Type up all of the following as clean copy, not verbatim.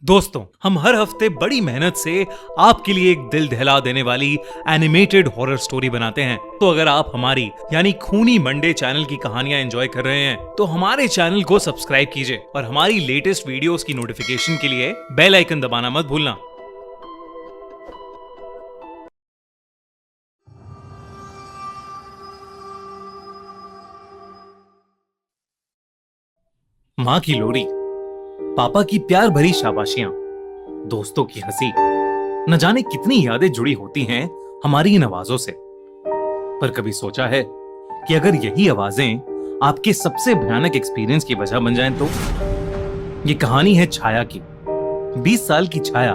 दोस्तों, हम हर हफ्ते बड़ी मेहनत से आपके लिए एक दिल दहला देने वाली एनिमेटेड हॉरर स्टोरी बनाते हैं। तो अगर आप हमारी यानी खूनी मंडे चैनल की कहानियां एंजॉय कर रहे हैं तो हमारे चैनल को सब्सक्राइब कीजिए और हमारी लेटेस्ट वीडियोस की नोटिफिकेशन के लिए बेल आइकन दबाना मत भूलना। माँ की लोरी, पापा की प्यार भरी शाबाशियां, दोस्तों की हंसी, न जाने कितनी यादें जुड़ी होती हैं हमारी इन आवाजों से। पर कभी सोचा है कि अगर यही आवाजें आपके सबसे भयानक एक्सपीरियंस की वजह बन जाएं तो? ये कहानी है छाया की। 20 साल की छाया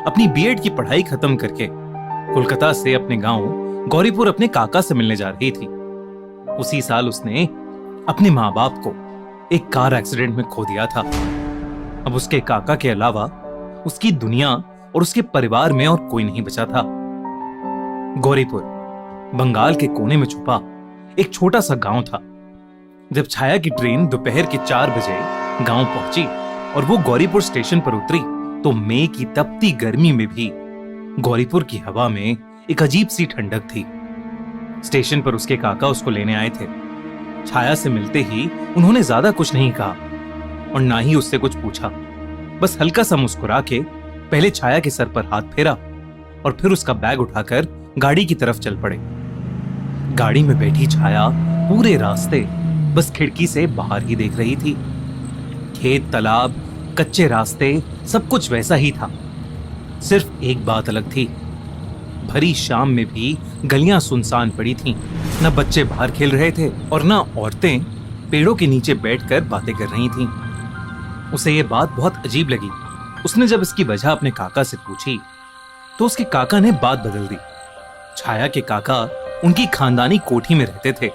अपनी बीएड की पढ़ाई खत्म करके कोलकाता से अपने गांव गौरीपुर अपने काका से मिलने जा रही थी। उसी साल उसने अपने माँ बाप को एक कार एक्सीडेंट में खो दिया था। अब उसके काका के अलावा उसकी दुनिया और उसके परिवार में और कोई नहीं बचा था। गौरीपुर बंगाल के कोने में छुपा एक छोटा सा गांव था। जब छाया की ट्रेन दोपहर के 4 बजे गांव पहुंची और वो गौरीपुर स्टेशन पर उतरी तो मई की तपती गर्मी में भी गौरीपुर की हवा में एक अजीब सी ठंडक थी। स्टेशन पर उसके काका उसको लेने आए थे। छाया से मिलते ही उन्होंने ज्यादा कुछ नहीं कहा और ना ही उससे कुछ पूछा। बस हल्का सा मुस्कुरा के पहले छाया के सर पर हाथ फेरा और फिर उसका बैग उठाकर गाड़ी की तरफ चल पड़े। गाड़ी में बैठी छाया पूरे रास्ते बस खिड़की से बाहर ही देख रही थी। खेत, तालाब, कच्चे रास्ते, सब कुछ वैसा ही था। सिर्फ एक बात अलग थी। भरी शाम में भी गलियां सुनसान पड़ी थीं। न बच्चे बाहर खेल रहे थे और न औरतें पेड़ों के नीचे बैठकर बातें कर रही थीं। उसे ये बात बहुत अजीब लगी। उसने जब इसकी वजह अपने काका से पूछी तो उसके काका ने बात बदल दी। छाया के काका उनकी खानदानी कोठी में रहते थे।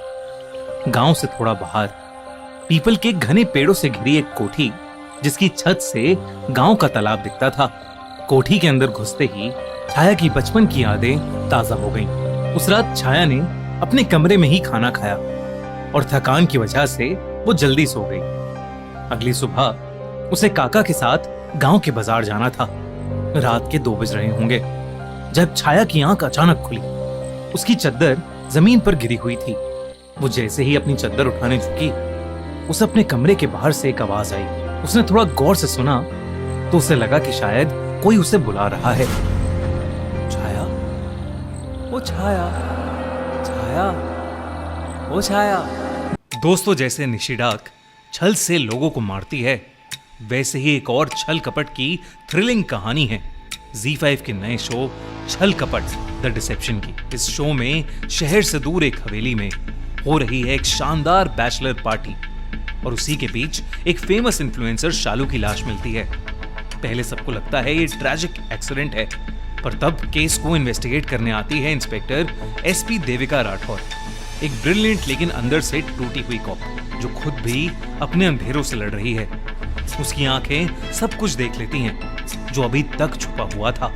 गांव से थोड़ा बाहर पीपल के घने पेड़ों से घिरी एक कोठी जिसकी छत से गांव का तालाब दिखता था। कोठी के अंदर घुसते ही छाया की बचपन की यादें ताजा हो गईं। उस रात छाया ने अपने कमरे में ही खाना खाया और थकान की वजह से वो जल्दी सो गई। अगली सुबह उसे काका के साथ गांव के बाजार जाना था। रात के 2 बज रहे होंगे जब छाया की आंख अचानक खुली। उसकी चद्दर जमीन पर गिरी हुई थी। वो जैसे ही अपनी चद्दर उठाने झुकी, उसे अपने कमरे के बाहर से एक आवाज आई। उसने थोड़ा गौर से सुना तो उसे लगा कि शायद कोई उसे बुला रहा है। छाया, ओ छाया, छाया, ओ छाया। दोस्तों, जैसे निशिडाक छल से लोगों को मारती है, वैसे ही एक और छल कपट की थ्रिलिंग कहानी है ZEE5 के नए शो छल कपट द डिसेप्शन की। इस शो में शहर से दूर एक हवेली में हो रही है एक शानदार बैचलर पार्टी और उसी के बीच एक फेमस इन्फ्लुएंसर शालू की लाश मिलती है। पहले सबको लगता है ये ट्रैजिक एक्सीडेंट है, पर तब केस को इन्वेस्टिगेट करने आती है इंस्पेक्टर SP देविका राठौर, एक ब्रिलियंट लेकिन अंदर से टूटी हुई कॉप जो खुद भी अपने अंधेरों से लड़ रही है। उसकी आंखें सब कुछ देख लेती हैं जो अभी तक छुपा हुआ था।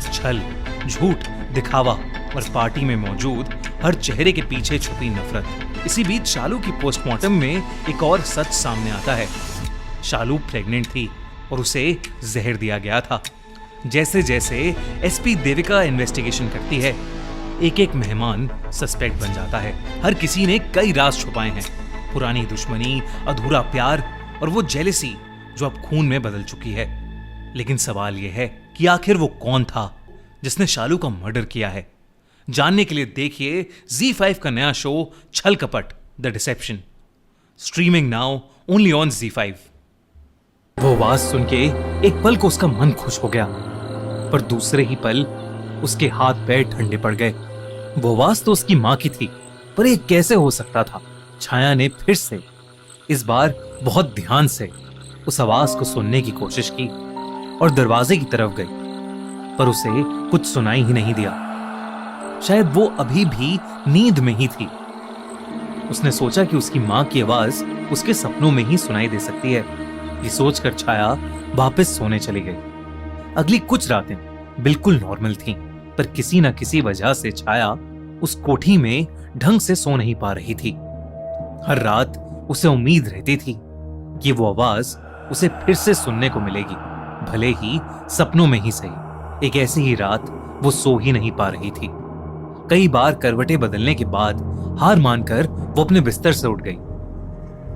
छल, झूठ, दिखावा और पार्टी में मौजूद हर चेहरे के पीछे छुपी नफरत। इसी बीच शालू की पोस्टमार्टम में एक और सच सामने आता है। शालू प्रेग्नेंट थी और उसे जहर दिया गया था। जैसे जैसे SP देविका इन्वेस्टिगेशन करती है, एक एक मेहमान सस्पेक्ट बन जाता है। हर किसी ने कई राज छुपाए हैं, पुरानी दुश्मनी, अधूरा प्यार और वो जेलसी जो अब खून में बदल चुकी है। लेकिन सवाल यह है कि आखिर वो कौन था जिसने शालू का मर्डर किया है? जानने के लिए देखिए ZEE5 का नया शो छल कपट the deception, streaming now only on ZEE5। वो आवाज सुन के एक पल को उसका मन खुश हो गया, पर दूसरे ही पल उसके हाथ पैर ठंडे पड़ गए। वो आवाज तो उसकी माँ की थी, पर ये कैसे हो सकता था? छाया ने फिर से, इस बार बहुत ध्यान से उस आवाज को सुनने की कोशिश की और दरवाजे की तरफ गई, पर उसे कुछ सुनाई ही नहीं दिया। शायद वो अभी भी नींद में ही थी। उसने सोचा कि उसकी माँ की आवाज उसके सपनों में ही सुनाई दे सकती है। ये सोचकर छाया वापस सोने चली गई। अगली कुछ रातें बिल्कुल नॉर्मल थीं, पर किसी न किसी वजह से छाया उस कोठी में ढंग से सो नहीं पा रही थी। हर रात उसे उम्मीद रहती थी कि वो आवाज उसे फिर से सुनने को मिलेगी, भले ही सपनों में ही सही, एक ऐसी ही रात वो सो ही नहीं पा रही थी। कई बार करवटें बदलने के बाद हार मानकर वो अपने बिस्तर से उठ गई।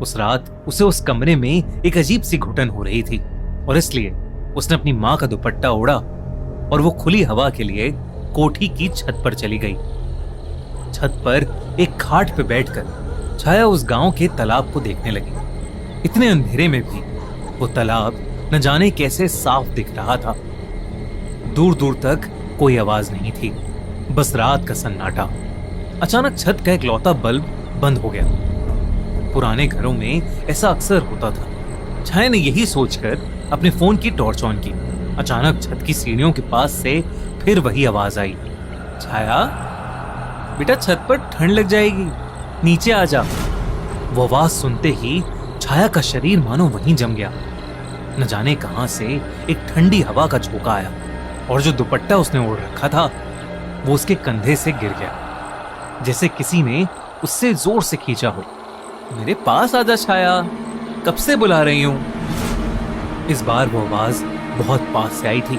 उस रात उसे उस कमरे में एक अजीब सी घुटन हो रही थी और इसलिए उसने अपनी माँ का दुपट्टा ओढ़ा और वो खुली हवा के लिए कोठी की छत पर चली गई। छत पर एक खाट पे बैठकर छाया उस गांव के तालाब को देखने लगी। इतने अंधेरे में भी वो तालाब न जाने कैसे साफ दिख रहा था। दूर दूर तक कोई आवाज नहीं थी, बस रात का सन्नाटा। अचानक छत का इकलौता बल्ब बंद हो गया। पुराने घरों में ऐसा अक्सर होता था। छाया ने यही सोचकर अपने फोन की टॉर्च ऑन की। अचानक छत की सीढ़ियों के पास से फिर वही आवाज आई, छाया बेटा छत पर ठंड लग जाएगी, नीचे आ जा। वो आवाज सुनते ही छाया का शरीर मानो वहीं जम गया। न जाने कहां से एक ठंडी हवा का झोंका आया और जो दुपट्टा उसने ओढ़ रखा था वो उसके कंधे से गिर गया, जैसे किसी ने उससे जोर से खींचा हो। मेरे पास आजा छाया, कब से बुला रही हूं। इस बार वो आवाज बहुत पास से आई थी,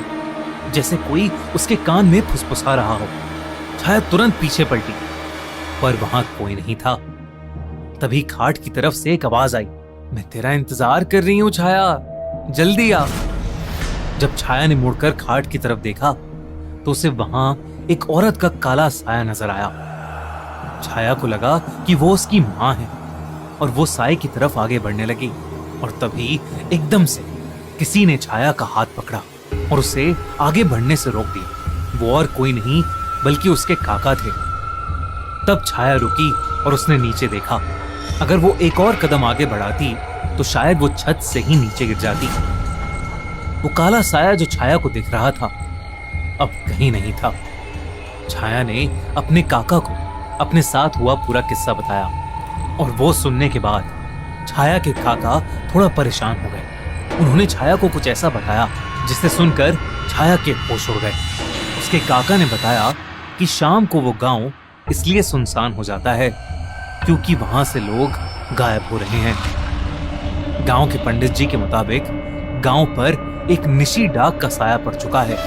जैसे कोई उसके कान में फुसफुसा रहा हो। छाया तुरंत पीछे पलटी, पर वहां कोई नहीं था। तभी खाट की तरफ से एक आवाज आई, मैं तेरा इंतजार कर रही हूं छाया, जल्दी आ। जब छाया ने मुड़कर खाट की तरफ देखा तो उसे वहां एक औरत का काला साया नजर आया। छाया को लगा कि वो उसकी मां है और वो साए की तरफ आगे बढ़ने लगी और तभी एकदम से किसी ने छाया का हाथ पकड़ा और उसे आगे बढ़ने से रोक दिया। वो और कोई नहीं बल्कि उसके काका थे। तब छाया रुकी और उसने नीचे देखा। अगर वो एक और कदम आगे बढ़ाती तो शायद वो छत से ही नीचे गिर जाती। वो काला साया जो छाया को दिख रहा था अब कहीं नहीं था। छाया ने अपने काका को अपने साथ हुआ पूरा किस्सा बताया और वो सुनने के बाद छाया के काका थोड़ा परेशान हो गए। उन्होंने छाया को कुछ ऐसा बताया जिसे सुनकर छाया के होश उड़ गए। उसके काका ने बताया कि शाम को वो गांव इसलिए सुनसान हो जाता है क्योंकि वहां से लोग गायब हो रहे हैं। गांव के पंडित जी के मुताबिक गांव पर एक निशी डाक का साया पड़ चुका है।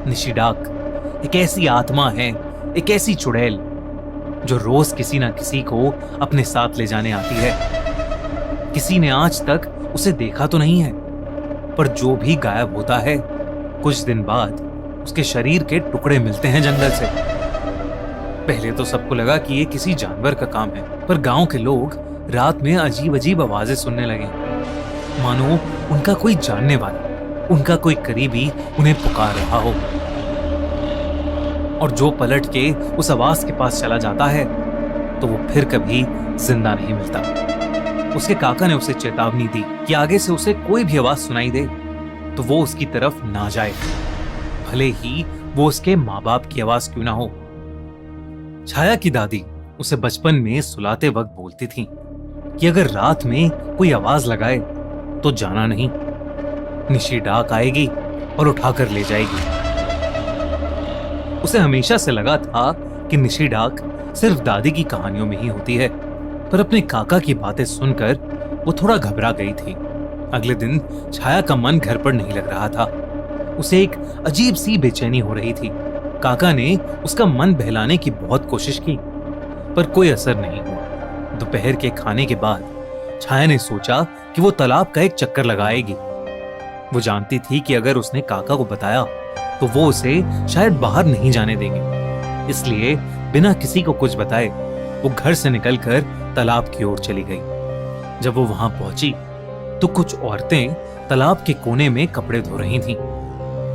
निशी डाक एक ऐसी आत्मा है, एक ऐसी चुड़ैल जो रोज किसी ना किसी को अपने साथ ले जाने आती है। किसी ने आज तक उसे देखा तो नहीं है, पर जो भी गायब होता है कुछ दिन बाद उसके शरीर के टुकड़े मिलते हैं जंगल से। पहले तो सबको लगा कि ये किसी जानवर का काम है, पर गांव के लोग रात में अजीब अजीब आवाजें सुनने लगे, मानो उनका कोई जानने वाला, उनका कोई करीबी उन्हें पुकार रहा हो। और जो पलट के उस आवाज के पास चला जाता है तो वो फिर कभी जिंदा नहीं मिलता। उसके काका ने उसे चेतावनी दी कि आगे से उसे कोई भी आवाज सुनाई दे तो वो उसकी तरफ ना जाए, भले ही वो उसके माँ बाप की आवाज क्यों ना हो। छाया की दादी उसे बचपन में सुलाते वक्त बोलती थी कि अगर रात में कोई आवाज लगाए तो जाना नहीं, निशी डाक आएगी और उठाकर ले जाएगी। उसे हमेशा से लगा था कि निशी डाक सिर्फ दादी की कहानियों में ही होती है, पर अपने काका की बातें सुनकर वो थोड़ा घबरा गई थी। अगले दिन छाया का मन घर पर नहीं लग रहा था। उसे एक अजीब सी बेचैनी हो रही थी। काका ने उसका मन बहलाने की बहुत कोशिश की, पर कोई असर नहीं हुआ। दोपहर के खाने के बाद छाया ने सोचा कि वो तालाब का एक चक्कर लगाएगी। वो जानती थी कि अगर उसने काका को बताया तो वो उसे शायद बाहर नहीं जाने देंगे, इसलिए बिना किसी को कुछ बताए वो घर से निकलकर तालाब की ओर चली गई। जब वो वहां पहुंची तो कुछ औरतें तालाब के कोने में कपड़े धो रही थीं।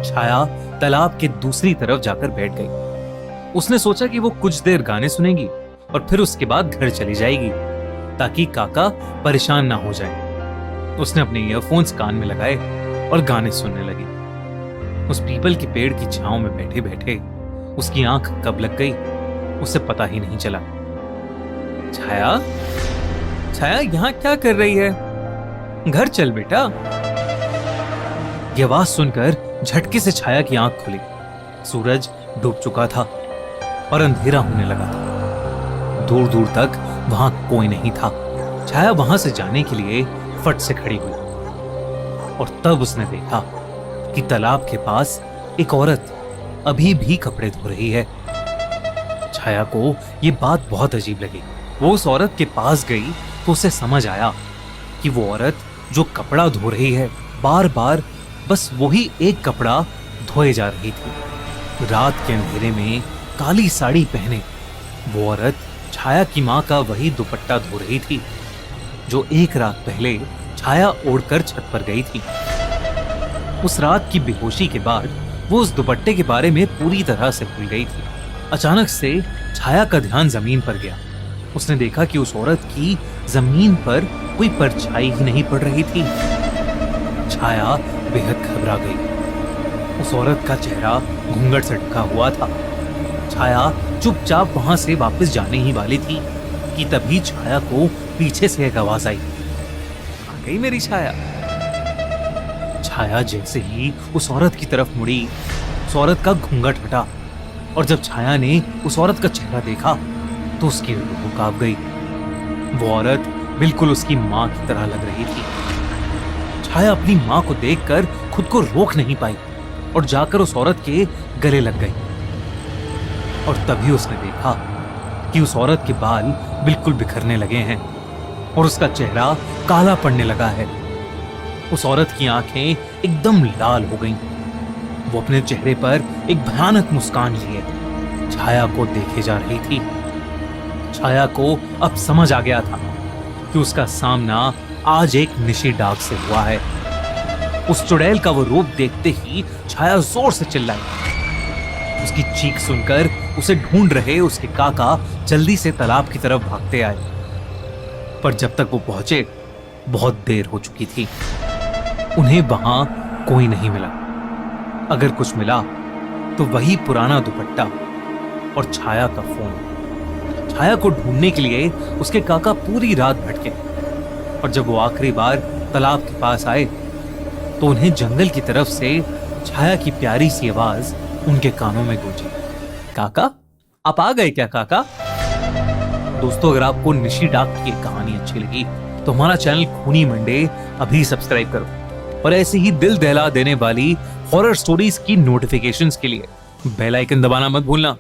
छाया तालाब के दूसरी तरफ जाकर बैठ गई। उसने सोचा कि वो कुछ देर गाने सुनेगी और फिर उसके बाद घर चली जाएगी ताकि काका परेशान ना हो जाए। उसने अपने ईयरफोन्स कान में लगाए और गाने सुनने लगी। उस पीपल के पेड़ की छांव में बैठे बैठे उसकी आंख कब लग गई उसे पता ही नहीं चला। छाया, छाया यहाँ क्या कर रही है? घर चल बेटा। यह आवाज सुनकर झटके से छाया की आंख खुली। सूरज डूब चुका था और अंधेरा होने लगा था। दूर दूर तक वहां कोई नहीं था। छाया वहां से जाने के लिए फट से खड़ी हुई। और तब उसने देखा कि तालाब के पास एक औरत अभी भी कपड़े धो रही है। छाया को ये बात बहुत अजीब लगी। वो उस औरत के पास गई तो उसे समझ आया कि वो औरत जो कपड़ा धो रही है, बार बार बस वही एक कपड़ा धोए जा रही थी। रात के अंधेरे में काली साड़ी पहने वो औरत छाया की माँ का वही दुपट्टा धो रही थी जो एक रात पहले छाया ओढ़कर छत पर गई थी। उस रात की बेहोशी के बाद वो उस दुपट्टे के बारे में पूरी तरह से भूल गई थी। अचानक से छाया का ध्यान जमीन पर गया। उसने देखा कि उस औरत की जमीन पर कोई परछाई ही नहीं पड़ रही थी। छाया बेहद घबरा गई। उस औरत का चेहरा घूंघट से ढका हुआ था। छाया चुपचाप वहां से वापस जाने ही वाली थी कि तभी छाया को पीछे से एक आवाज आई, आ गई मेरी छाया। छाया जैसे ही उस औरत की तरफ मुड़ी, उस औरत का घूंघट हटा और जब छाया ने उस औरत का चेहरा देखा तो उसकी रूह कांप गई। वो औरत बिल्कुल उसकी माँ की तरह लग रही थी। छाया अपनी माँ को देखकर खुद को रोक नहीं पाई और जाकर उस औरत के गले लग गई। और तभी उसने देखा कि उस औरत के बाल बिल्कुल बिखरने लगे हैं और उसका चेहरा काला पड़ने लगा है। उस औरत की आंखें एकदम लाल हो गईं। वो अपने चेहरे पर एक भयानक मुस्कान लिए छाया को देखे जा रही थी। छाया को अब समझ आ गया था कि उसका सामना आज एक निशी डाक से हुआ है। उस चुड़ैल का वो रूप देखते ही छाया जोर से चिल्लाई। उसकी चीख सुनकर उसे ढूंढ रहे उसके काका जल्दी से तालाब की तरफ भागते आए, पर जब तक वो पहुंचे बहुत देर हो चुकी थी। उन्हें वहां कोई नहीं मिला। अगर कुछ मिला तो वही पुराना दुपट्टा और छाया का फोन। छाया को ढूंढने के लिए उसके काका पूरी रात भटके और जब वो आखिरी बार तालाब के पास आए तो उन्हें जंगल की तरफ से छाया की प्यारी सी आवाज उनके कानों में गूंजी, काका आप आ गए क्या काका। दोस्तों, अगर आपको निशी डाक की कहानी अच्छी लगी तो हमारा चैनल खूनी मंडे अभी सब्सक्राइब करो और ऐसे ही दिल दहला देने वाली हॉरर स्टोरीज की नोटिफिकेशंस के लिए बेल आइकन दबाना मत भूलना।